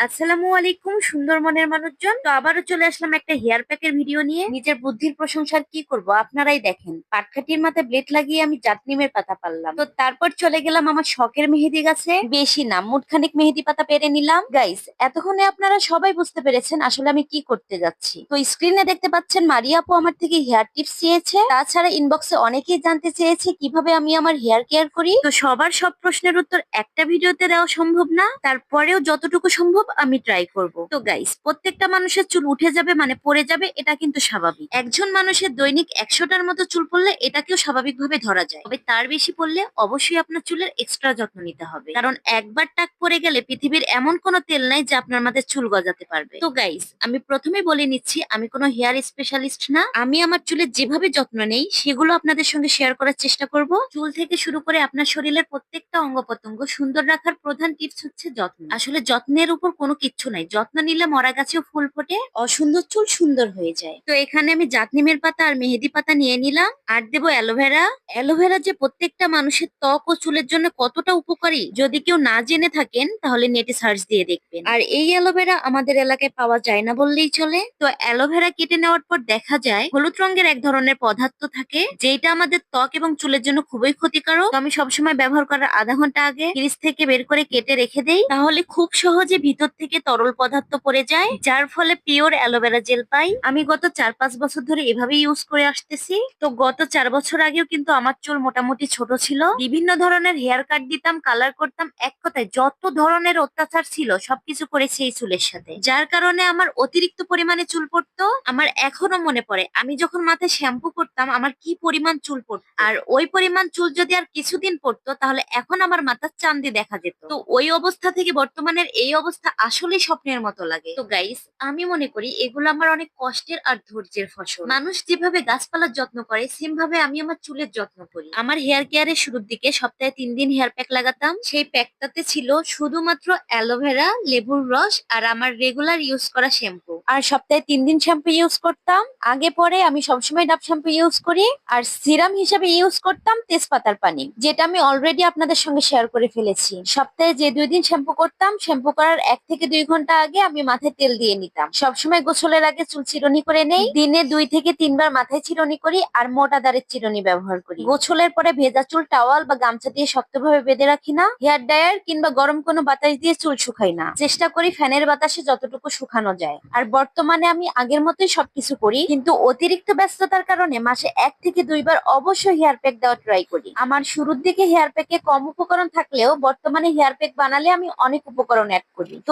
আসসালামু আলাইকুম সুন্দর মনের মানুষজন। তো আবারও চলে আসলাম একটা হেয়ার প্যাকের ভিডিও নিয়ে। নিজের বুদ্ধির প্রশংসার কি করব, আপনারাই দেখেন। পাটকাঠির মাথায় ব্লেড লাগিয়ে আমি জাতনিমের পাতা পারলাম। তো তারপর চলে গেলাম আমার শখের মেহেদি গাছে। বেশি না, মুঠখানিক মেহেদি পাতা পেরে নিলাম। গাইস, এতক্ষণে আপনারা সবাই বুঝতে পেরেছেন আসলে আমি কি করতে যাচ্ছি। তো স্ক্রিনে দেখতে পাচ্ছেন মারিয়া আপু আমার থেকে হেয়ার টিপস চেয়েছে। তাছাড়া ইনবক্সে অনেকেই জানতে চেয়েছে কিভাবে আমি আমার হেয়ার কেয়ার করি। তো সবার সব প্রশ্নের উত্তর একটা ভিডিওতে দেওয়া সম্ভব না, তারপরেও যতটুকু সম্ভব আমি ট্রাই করব। তো গাইস, প্রত্যেকটা মানুষের চুল উঠে যাবে মানে পড়ে যাবে, এটা কিন্তু স্বাভাবিক। একজন মানুষের দৈনিক 100টার মতো চুল পড়লে এটাকেও স্বাভাবিকভাবে ধরা যায়, তবে তার বেশি পড়লে অবশ্যই আপনার চুলের এক্সট্রা যত্ন নিতে হবে, কারণ একবার টাক পড়ে গেলে পৃথিবীর এমন কোনো তেল নাই যা আপনার মাথায় চুল গজাতে পারবে। তো গাইস, আমি প্রথমে বলে নিচ্ছি আমি কোনো হেয়ার স্পেশালিস্ট না। আমি আমার চুলের যেভাবে যত্ন নেই সেগুলো আপনাদের সঙ্গে শেয়ার করার চেষ্টা করব। চুল থেকে শুরু করে আপনার শরীরের প্রত্যেকটা অঙ্গ প্রত্যঙ্গ সুন্দর রাখার প্রধান টিপস হচ্ছে যত্ন। আসলে যত্নের উপর কোনো কিচ্ছু নাই, যত্ন নিলে মরা গাছেও ফুল ফোটে, অসুন্দর চুল সুন্দর হয়ে যায়। তো এখানে আমি জাতনিমের পাতা আর মেহেদি পাতা নিয়ে নিলাম, আর দেবো অ্যালোভেরা। অ্যালোভেরা যে প্রত্যেকটা মানুষের ত্বক ও চুলের জন্য কতটা উপকারী যদি কেউ না জেনে থাকেন তাহলে নেটে সার্চ দিয়ে দেখবেন। আর এই অ্যালোভেরা আমাদের এলাকায় পাওয়া যায় না বললেই চলে। তো অ্যালোভেরা কেটে নেওয়ার পর দেখা যায় হলুদ রঙের এক ধরনের পদার্থ থাকে, যেটা আমাদের ত্বক এবং চুলের জন্য খুবই ক্ষতিকারক। তো আমি সবসময় ব্যবহার করার আধা ঘন্টা আগে ফ্রিজ থেকে বের করে কেটে রেখে দেই, তাহলে খুব সহজে ভিতর থেকে তরল পদার্থ পড়ে যায়, যার ফলে পিওর অ্যালোভেরা জেল পাই। আমি গত 4-5 বছর ধরে এভাবেই ইউজ করে আসতেছি। তো গত 4 বছর আগেও কিন্তু আমার চুল মোটামুটি ছোট ছিল, বিভিন্ন ধরনের হেয়ার কাট দিতাম, কালার করতাম, এক কথায় যত ধরনের অত্যাচার ছিল সবকিছু করেছি এই চুলের সাথে, যার কারণে আমার অতিরিক্ত পরিমাণে চুল পড়তো। আমার এখনো মনে পড়ে আমি যখন মাথায় শ্যাম্পু করতাম আমার কি পরিমাণ চুল পড়তো, আর ওই পরিমাণ চুল যদি আর কিছুদিন পড়তো তাহলে এখন আমার মাথার চাঁদি দেখা যেত। তো ওই অবস্থা থেকে বর্তমানের এই অবস্থা আসলে স্বপ্নের মতো লাগে। তো গাইস, আমি মনে করি এগুলো আমার অনেক কষ্টের আর ধৈর্যের ফসল। মানুষ যেভাবে গাছপালার যত্ন করে সেম ভাবে আমি আমার চুলের যত্ন করি। আমার হেয়ার কেয়ারের শুরুর দিকে সপ্তাহে 3 দিন হেয়ার প্যাক লাগাতাম। সেই প্যাকটাতে ছিল শুধুমাত্র অ্যালোভেরা, লেবুর রস আর আমার রেগুলার ইউজ করা শ্যাম্পু। আর সপ্তাহে 3 দিন শ্যাম্পু ইউজ করতাম। আগে পরে আমি সবসময় ডাব শ্যাম্পু ইউজ করি, আর সিরাম হিসেবে ইউজ করতাম তেজপাতার পানি, যেটা আমি অলরেডি আপনাদের সঙ্গে শেয়ার করে ফেলেছি। সপ্তাহে যে 2 দিন শ্যাম্পু করতাম, শ্যাম্পু করার 1 থেকে 2 ঘন্টা আগে আমি মাথায় তেল দিয়ে নিতাম। সবসময় গোসলের আগে চুল চিরুনি করে নেই, দিনে 2 থেকে 3 বার মাথায় চিরুনি করি আর মোটা দাঁড়ের চিরুনি ব্যবহার করি। গোসলের পরে ভেজা চুল টাওয়াল বা গামছা দিয়ে শক্তভাবে বেঁধে রাখি না। হেয়ার ড্রায়ার কিংবা গরম কোনো বাতাস দিয়ে চুল শুকাই না, চেষ্টা করি ফ্যানের বাতাসে যতটুকু শুকানো যায়। আর বর্তমানে আমি আগের মতোই সবকিছু করি, কিন্তু অতিরিক্ত ব্যস্ততার কারণে মাসে 1 থেকে 2 বার অবশ্যই হেয়ার প্যাক দেওয়া ট্রাই করি। আমার শুরুর দিকে হেয়ার প্যাকে কম উপকরণ থাকলেও বর্তমানে হেয়ার প্যাক বানালে আমি অনেক উপকরণ অ্যাড করি। তো